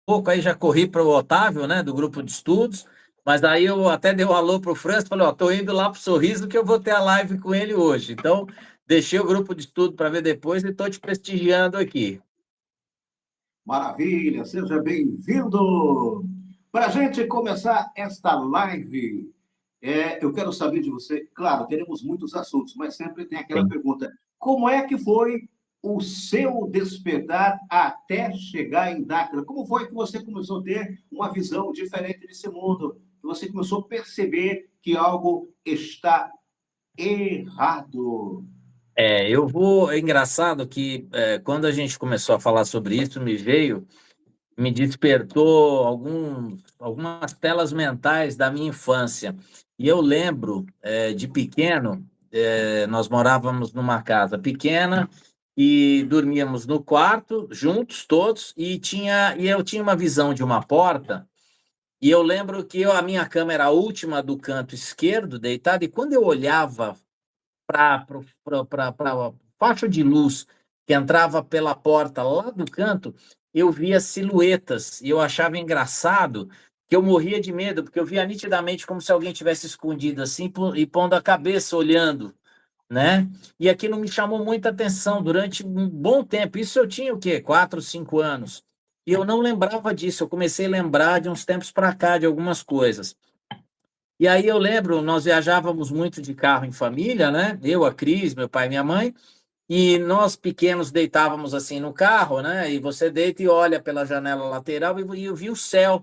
pouco, aí já corri para o Otávio, né, do grupo de estudos, mas aí eu até dei um alô para o França, falei, ó, tô indo lá para o Sorriso que eu vou ter a live com ele hoje. Então, deixei o grupo de estudo para ver depois e estou te prestigiando aqui. Maravilha, seja bem-vindo. Para a gente começar esta live, eu quero saber de você. Claro, teremos muitos assuntos, mas sempre tem aquela Sim. pergunta: como é que foi o seu despertar até chegar em Dakar? Como foi que você começou a ter uma visão diferente desse mundo? Que você começou a perceber que algo está errado? É engraçado que quando a gente começou a falar sobre isso, me despertou algumas telas mentais da minha infância. E eu lembro, de pequeno, nós morávamos numa casa pequena e dormíamos no quarto, juntos todos, e eu tinha uma visão de uma porta, e eu lembro que a minha cama era a última do canto esquerdo, deitada, e quando eu olhava para a faixa de luz que entrava pela porta lá do canto, eu via silhuetas e eu achava engraçado que eu morria de medo, porque eu via nitidamente como se alguém tivesse escondido assim e pondo a cabeça olhando, né? E aquilo me chamou muita atenção durante um bom tempo. Isso eu tinha o quê? 4, 5 anos. E eu não lembrava disso. Eu comecei a lembrar de uns tempos para cá de algumas coisas. E aí eu lembro, nós viajávamos muito de carro em família, né? Eu, a Cris, meu pai e minha mãe, e nós pequenos deitávamos assim no carro, né? E você deita e olha pela janela lateral e eu vi o céu.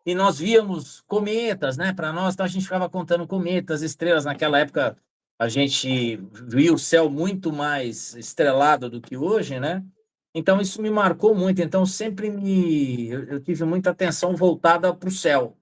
E nós víamos cometas, né? Para nós, então a gente ficava contando cometas, estrelas. Naquela época a gente via o céu muito mais estrelado do que hoje, né? Então isso me marcou muito. Então eu tive muita atenção voltada para o céu.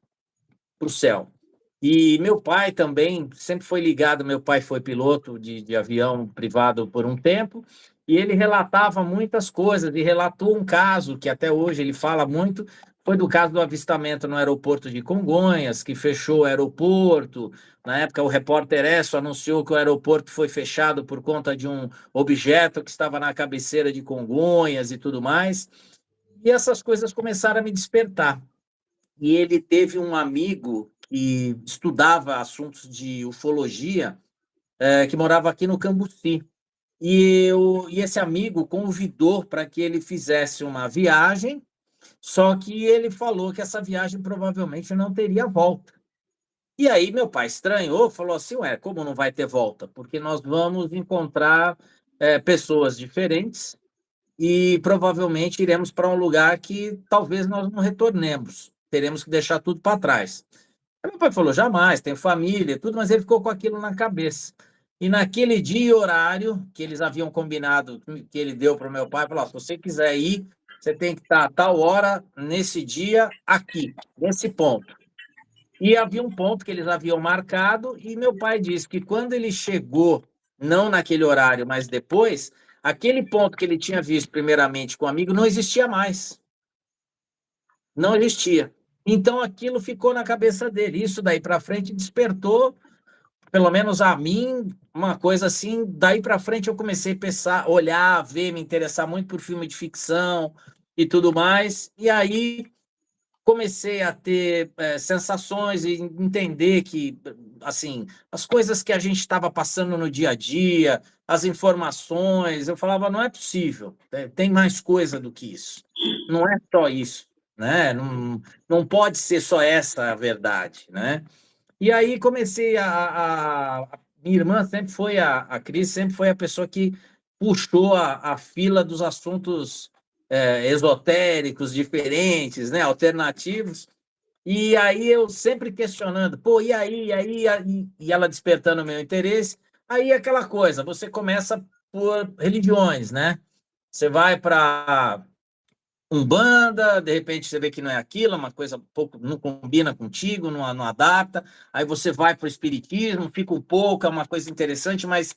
E meu pai também sempre foi ligado. Meu pai foi piloto de avião privado por um tempo, e ele relatava muitas coisas, e relatou um caso que até hoje ele fala muito, foi do caso do avistamento no aeroporto de Congonhas, que fechou o aeroporto. Na época, o repórter Esso anunciou que o aeroporto foi fechado por conta de um objeto que estava na cabeceira de Congonhas e tudo mais. E essas coisas começaram a me despertar. E ele teve um amigo que estudava assuntos de ufologia, que morava aqui no Cambuci. E esse amigo convidou para que ele fizesse uma viagem, só que ele falou que essa viagem provavelmente não teria volta. E aí meu pai estranhou, falou assim, ué, como não vai ter volta? Porque nós vamos encontrar pessoas diferentes e provavelmente iremos para um lugar que talvez nós não retornemos. Teremos que deixar tudo para trás. Aí meu pai falou, jamais, tem família, tudo, mas ele ficou com aquilo na cabeça. E naquele dia e horário que eles haviam combinado, que ele deu para o meu pai, falou, se você quiser ir, você tem que estar a tal hora, nesse dia, aqui, nesse ponto. E havia um ponto que eles haviam marcado, e meu pai disse que quando ele chegou, não naquele horário, mas depois, aquele ponto que ele tinha visto primeiramente com o amigo não existia mais. Não existia. Então aquilo ficou na cabeça dele. Isso daí para frente despertou, pelo menos a mim, uma coisa assim. Daí para frente eu comecei a pensar, olhar, ver, me interessar muito por filme de ficção e tudo mais. E aí comecei a ter sensações e entender que, assim, as coisas que a gente estava passando no dia a dia, as informações, eu falava, não é possível, tem mais coisa do que isso. Não é só isso, né? Não, não pode ser só essa a verdade, né? E aí comecei minha irmã sempre foi, a Cris sempre foi a pessoa que puxou a fila dos assuntos esotéricos, diferentes, né, alternativos. E aí eu sempre questionando, pô, e ela despertando o meu interesse. Aí aquela coisa, você começa por religiões, né? Você vai para Umbanda, de repente você vê que não é aquilo, é uma coisa um pouco, não combina contigo, não adapta. Aí você vai para o espiritismo, fica um pouco, é uma coisa interessante, mas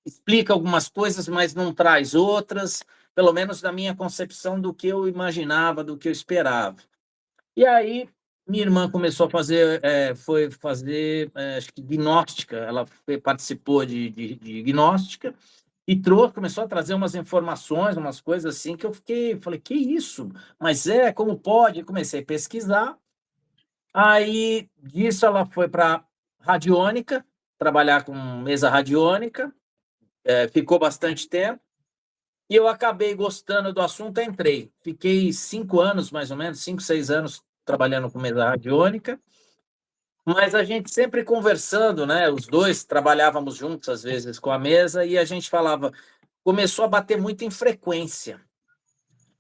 explica algumas coisas, mas não traz outras, pelo menos na minha concepção do que eu imaginava, do que eu esperava. E aí minha irmã começou a fazer, foi fazer, acho que gnóstica, ela participou de gnóstica, e começou a trazer umas informações, umas coisas assim, que eu falei, que isso? Mas como pode? Comecei a pesquisar, aí disso ela foi para radiônica, trabalhar com mesa radiônica, ficou bastante tempo, e eu acabei gostando do assunto, entrei. Fiquei 5 anos, mais ou menos, 5, 6 anos trabalhando com mesa radiônica, mas a gente sempre conversando, né? Os dois trabalhávamos juntos, às vezes, com a mesa, e a gente falava, começou a bater muito em frequência.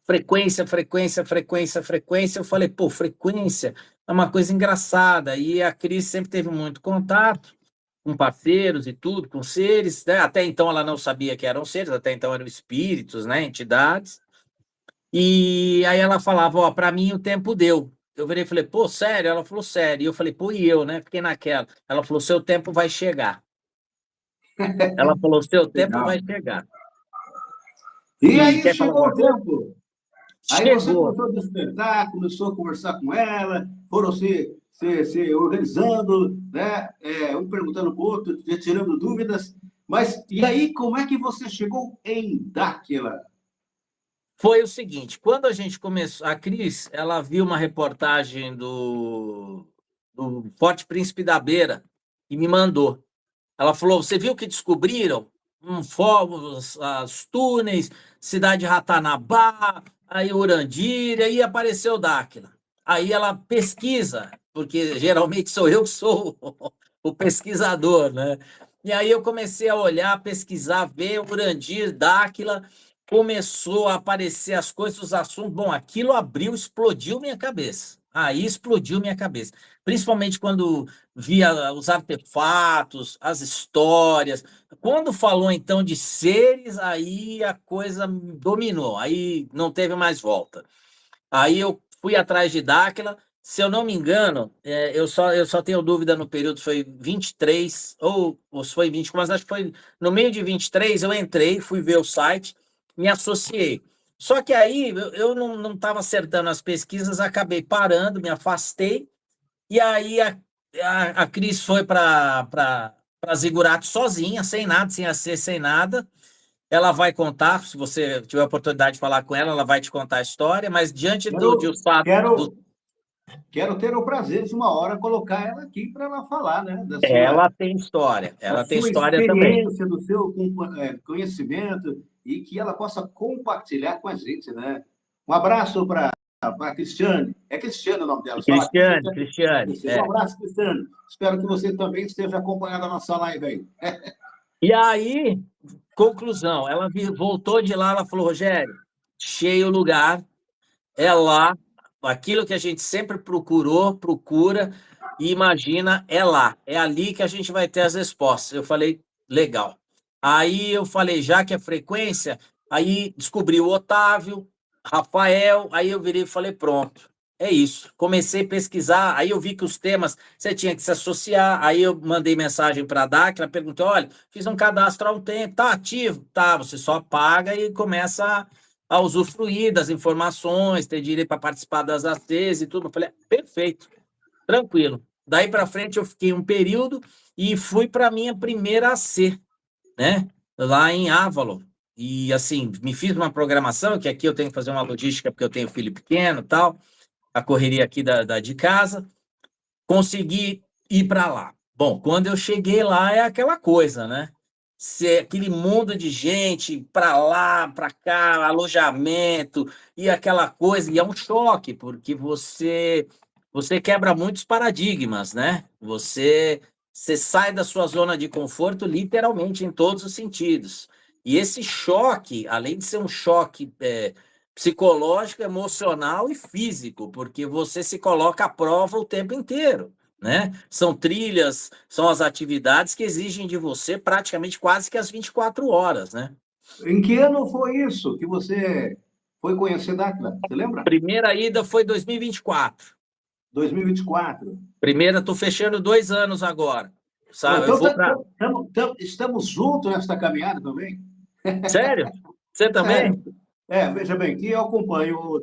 Frequência, frequência, frequência, frequência. Eu falei, pô, frequência é uma coisa engraçada. E a Cris sempre teve muito contato com parceiros e tudo, com seres, né? Até então ela não sabia que eram seres, até então eram espíritos, né? Entidades. E aí ela falava, ó, para mim o tempo deu. Eu virei e falei, pô, sério? Ela falou, sério. E eu falei, pô, e eu, né? Fiquei naquela. Ela falou, seu tempo vai chegar. Ela falou, seu tempo vai Legal. chegar. E E aí quer falar chegou agora? o tempo. Aí você Chegou. começou a despertar, começou a conversar com ela, foram se organizando, né? Um perguntando para o outro, tirando dúvidas. Mas e aí, como é que você chegou em Dáquila? Foi o seguinte, quando a gente começou, a Cris, ela viu uma reportagem do Forte Príncipe da Beira e me mandou. Ela falou, você viu que descobriram fogos, os túneis, cidade de Ratanabá, aí Urandira, e apareceu Dáquila. Aí ela pesquisa, porque geralmente sou eu que sou o pesquisador, né? E aí eu comecei a olhar, pesquisar, ver Urandir, Dáquila, começou a aparecer as coisas, os assuntos. Bom, aquilo abriu, explodiu minha cabeça. Aí explodiu minha cabeça. Principalmente quando via os artefatos, as histórias. Quando falou então de seres, aí a coisa dominou, aí não teve mais volta. Aí eu fui atrás de Dáquila, se eu não me engano, eu só tenho dúvida no período, foi 23, ou se foi 20, mas acho que foi no meio de 23, eu entrei, fui ver o site, me associei. Só que aí eu não estava acertando as pesquisas, acabei parando, me afastei, e aí a Cris foi para Zigurato sozinha, sem nada, sem acesso, sem nada. Ela vai contar, se você tiver a oportunidade de falar com ela, ela vai te contar a história, mas diante de Quero, os fatos quero, quero ter o prazer de uma hora colocar ela aqui para ela falar, né? Da ela tem sua história também. experiência, do seu conhecimento e que ela possa compartilhar com a gente, né? Um abraço para a Cristiane. É Cristiane o nome dela, fala Cristiane, Cristiane. Cristiane, Um abraço, Cristiane. Espero que você também esteja acompanhando a nossa live aí. E aí, conclusão, ela voltou de lá, ela falou, Rogério, cheio o lugar, é lá, aquilo que a gente sempre procurou, procura e imagina, é lá, é ali que a gente vai ter as respostas. Eu falei, legal. Aí eu falei, já que é frequência, aí descobri o Otávio, Rafael, aí eu virei e falei, pronto, é isso. Comecei a pesquisar, aí eu vi que os temas você tinha que se associar, aí eu mandei mensagem para a DAC, ela perguntou, olha, fiz um cadastro há um tempo, tá ativo? Tá, você só paga e começa a usufruir das informações, ter direito para participar das ACs e tudo. Eu falei, perfeito, tranquilo. Daí para frente eu fiquei um período e fui para a minha primeira AC, né? Lá em Avalon. E assim, me fiz uma programação, que aqui eu tenho que fazer uma logística, porque eu tenho filho pequeno e tal, a correria aqui de casa, consegui ir para lá. Bom, quando eu cheguei lá é aquela coisa, né? Aquele mundo de gente para lá, para cá, alojamento e aquela coisa, e é um choque, porque você quebra muitos paradigmas, né? Você sai da sua zona de conforto literalmente em todos os sentidos. E esse choque, além de ser um choque psicológico, emocional e físico, porque você se coloca à prova o tempo inteiro, né? São trilhas, são as atividades que exigem de você praticamente quase que as 24 horas, né? Em que ano foi isso que você foi conhecer Dáquila? Você lembra? Primeira ida foi 2024. 2024. Primeira, estou fechando 2 anos agora, Oh, sabe? Eu então, vou para... estamos juntos nesta caminhada também? Sério? Você também? Sério. Veja bem, que eu acompanho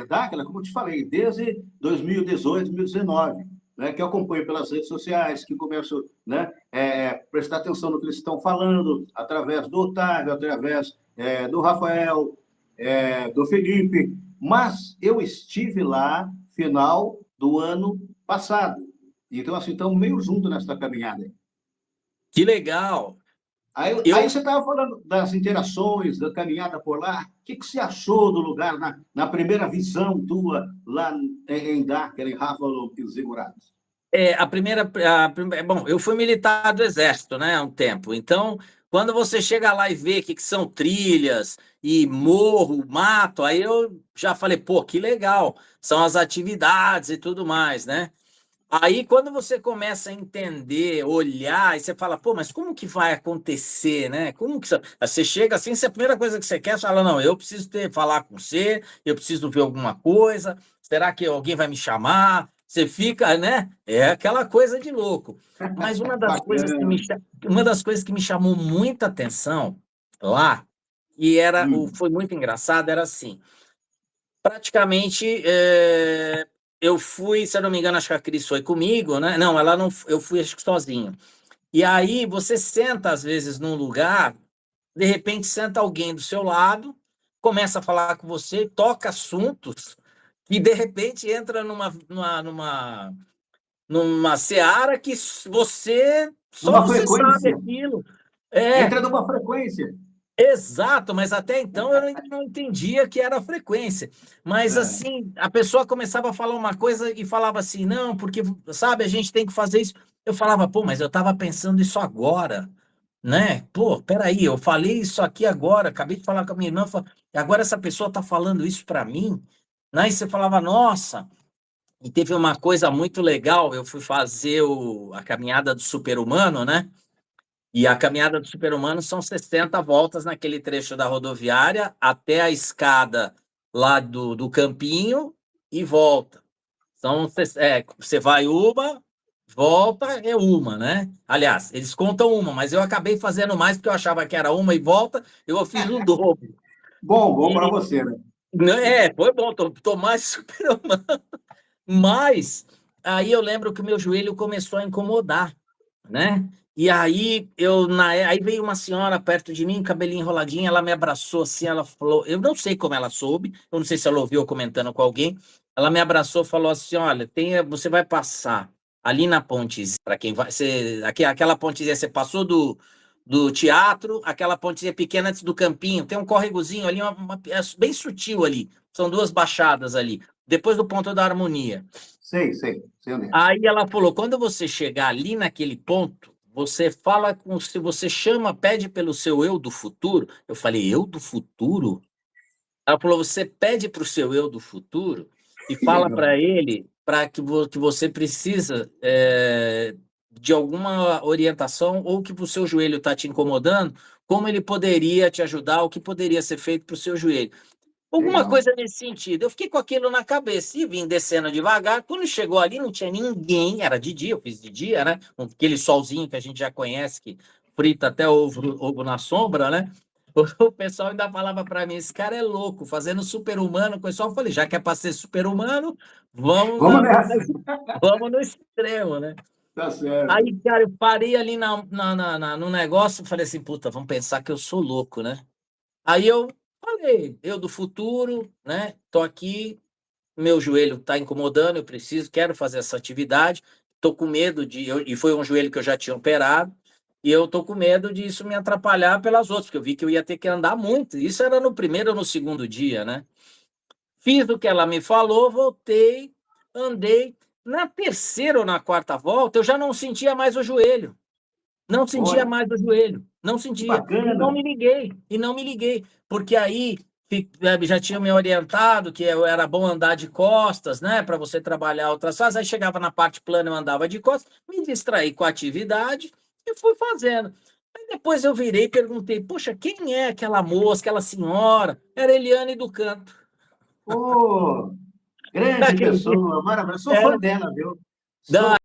Dáquila, como eu te falei, desde 2018, 2019. né, que eu acompanho pelas redes sociais, que começo, né, prestar atenção no que eles estão falando, através do Otávio, através do Rafael, do Felipe, mas eu estive lá final do ano passado. Então, assim, estamos meio junto nessa caminhada. Que legal! Aí você estava falando das interações, da caminhada por lá. O que você achou do lugar na primeira visão tua lá em Dakar, em Ráfalo e os Zigurados? Bom, eu fui militar do Exército, né, há um tempo. Então, quando você chega lá e vê o que são trilhas e morro, mato, aí eu já falei, pô, que legal, são as atividades e tudo mais, né? Aí, quando você começa a entender, olhar, e você fala, pô, mas como que vai acontecer, né? Como que você chega assim, se a primeira coisa que você quer, você fala, não, eu preciso falar com você, eu preciso ver alguma coisa, será que alguém vai me chamar? Você fica, né? É aquela coisa de louco. Mas Bacana. uma das coisas que me chamou muita atenção lá, foi muito engraçado, era assim, praticamente, eu fui, se eu não me engano, acho que a Cris foi comigo, né? Não, ela não, eu fui acho que sozinho. E aí você senta às vezes num lugar, de repente senta alguém do seu lado, começa a falar com você, toca assuntos e de repente entra numa seara que só Numa você sabe frequência. aquilo. É, Entra numa frequência. exato, mas até então eu ainda não entendia que era a frequência. Mas É, assim, a pessoa começava a falar uma coisa e falava assim, não, porque, sabe, a gente tem que fazer isso. Eu falava, pô, mas eu estava pensando isso agora, né? Pô, peraí, eu falei isso aqui agora, acabei de falar com a minha irmã, agora essa pessoa está falando isso para mim, né? E você falava, nossa. E teve uma coisa muito legal, eu fui fazer a caminhada do super-humano, né? E a caminhada do super-humano são 60 voltas naquele trecho da rodoviária até a escada lá do Campinho e volta. Você vai uma, volta é uma, né? Aliás, eles contam uma, mas eu acabei fazendo mais porque eu achava que era uma e volta, eu fiz o dobro. bom para E, você, né? né, foi bom, tô mais super-humano. Mas aí eu lembro que o meu joelho começou a incomodar, né? E aí aí veio uma senhora perto de mim, cabelinho enroladinho, ela me abraçou assim, ela falou, eu não sei como ela soube, eu não sei se ela ouviu eu comentando com alguém, ela me abraçou, falou assim, olha, você vai passar ali na pontezinha, para quem vai, aquela pontezinha, você passou do teatro, aquela pontezinha pequena antes do campinho, tem um córregozinho ali, é bem sutil ali, são duas baixadas ali, depois do ponto da harmonia. Sei onde é. Aí ela falou: quando você chegar ali naquele ponto, você fala com, se você chama, pede pelo seu eu do futuro. Eu falei, eu do futuro? Ela falou: você pede para o seu eu do futuro e Que fala legal. para ele que você precisa de alguma orientação ou que o seu joelho está te incomodando, como ele poderia te ajudar, o que poderia ser feito para o seu joelho. Alguma Legal. coisa nesse sentido. Eu fiquei com aquilo na cabeça e vim descendo devagar. Quando chegou ali, não tinha ninguém. Era de dia, eu fiz de dia, né? Com aquele solzinho que a gente já conhece, que frita até ovo na sombra, né? O pessoal ainda falava para mim: esse cara é louco, fazendo super-humano. O pessoal, eu falei: já que é para ser super-humano, vamos, Vamos nessa. vamos no extremo, né? Tá certo. Aí, cara, eu parei ali no negócio e falei assim: puta, vamos pensar que eu sou louco, né? Aí eu falei, eu do futuro, né? Tô aqui, meu joelho tá incomodando, eu quero fazer essa atividade, tô com medo e foi um joelho que eu já tinha operado, e eu tô com medo de isso me atrapalhar pelas outras, porque eu vi que eu ia ter que andar muito. Isso era no primeiro ou no segundo dia, né? Fiz o que ela me falou, voltei, andei. Na terceira ou na quarta volta, eu já não sentia mais o joelho. Não sentia Olha, mais o joelho, não que sentia. bacana. E não me liguei, porque aí já tinham me orientado que era bom andar de costas, né, para você trabalhar outras fases. Aí chegava na parte plana, eu andava de costas, me distraí com a atividade e fui fazendo. Aí depois eu virei e perguntei, poxa, quem é aquela moça, aquela senhora? Era Eliane do Canto. Grande Acredito. pessoa, maravilhosa. Sou fã Era dela, viu? da Sou